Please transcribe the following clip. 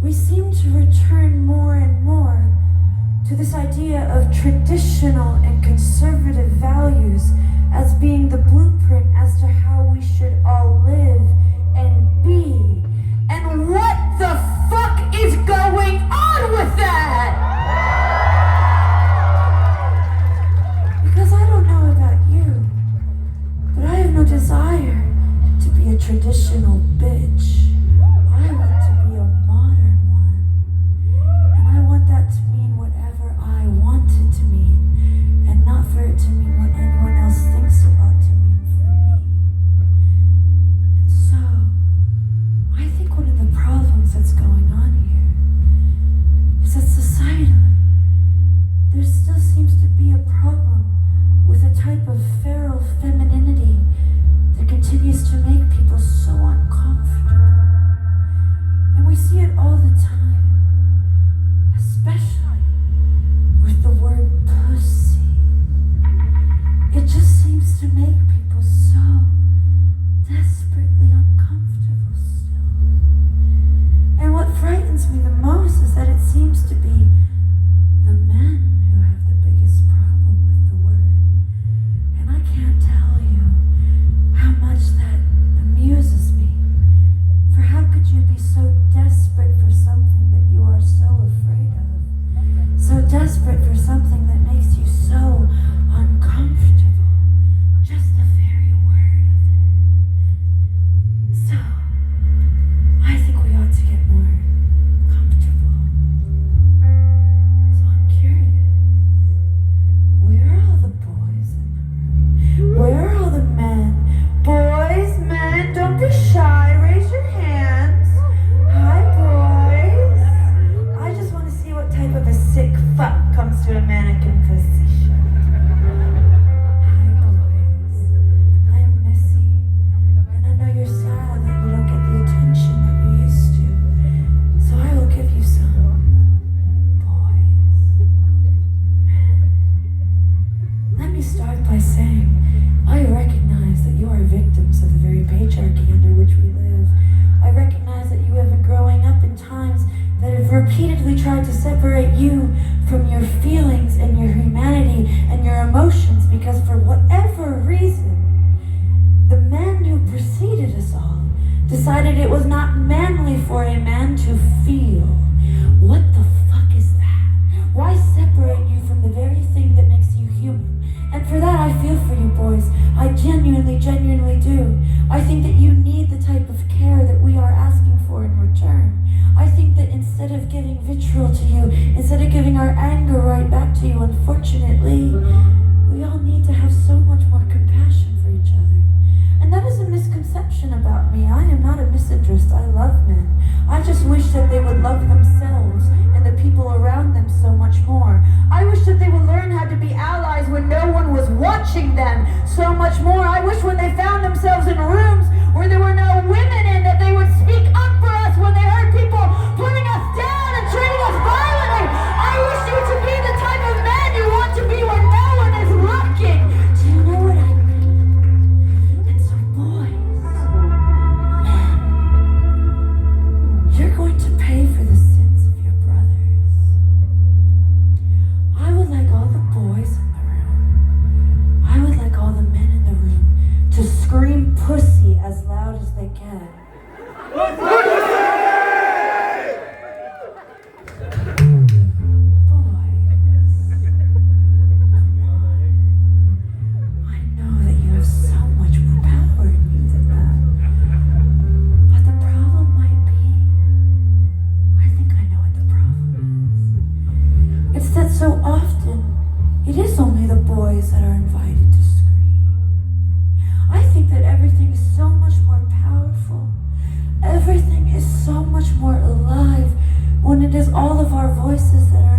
we seem to return more and more to this idea of traditional and conservative values as being the blueprint as to how we should all live and be. And what the fuck is going on with that? Because I don't know about you, but I have no desire to be a traditional bitch. I want to be a modern one. And I want that to mean whatever I want it to mean, and not for it to mean what anyone else thinks it ought to mean for me. And so, I think one of the problems that's going on here is that societally, there still seems to be a problem with a type of feral femininity that continues to make people so uncomfortable. And we see it all the time, especially with the word pussy. It just seems to make people so desperately uncomfortable still. And what frightens me the most is that it seems to be the men who have the biggest problem with the word. And I can't tell you how much that amuses me. For how could you be so desperate for something that you are so afraid of? So desperate for something that makes you so uncomfortable. Just the very word of it. So, I think we ought to get more comfortable. So I'm curious. Where are all the boys in the room? Where are all the men? Boys, men, don't be shy. Raise your hands. Hi, boys. I just want to see what type of a sick fuck comes to a Mannequin Pussy show. Hi, boys. I'm Missy, and I know you're sad that you don't get the attention that you used to. So I will give you some boys, men. Let me start by saying I recognize that you are victims of the very patriarchy under which we live. I recognize that you have been growing up in times that have repeatedly tried to separate you from your feelings and your humanity and your emotions because for whatever reason, the men who preceded us all decided it was not manly for a man to feel. What the fuck is that? Why separate you from the very thing that makes you human? And for that, I feel for you boys. I genuinely do. I think that you need the type of care that we are asking for in return. I think that instead of giving vitriol to you, instead of giving our anger right back to you, unfortunately, we all need to have so much more compassion for each other. And that is a misconception about me. I am not a misinterest. I love men. I just wish that they would love themselves and the people around them so much more. I wish that they would learn how to be allies when no one was watching them so much more. I wish when they found themselves in rooms where there were no women in, that they would speak up for us when they heard people putting us down and treating us violently. I wish you to be the type of man you want to be when no one is looking. Do you know what I mean? And so boys, men, you're going to pay for the sins of your brothers. I would like all the boys in the room, I would like all the men in the room to scream pussy as loud as they can. Boys, come on. I know that you have so much more power in you than that. But the problem might be, I think I know what the problem is. It's that so often, it is only the boys that are invited to scream. I think that everything is so much more powerful. Everything is so much more alive when it is all of our voices that are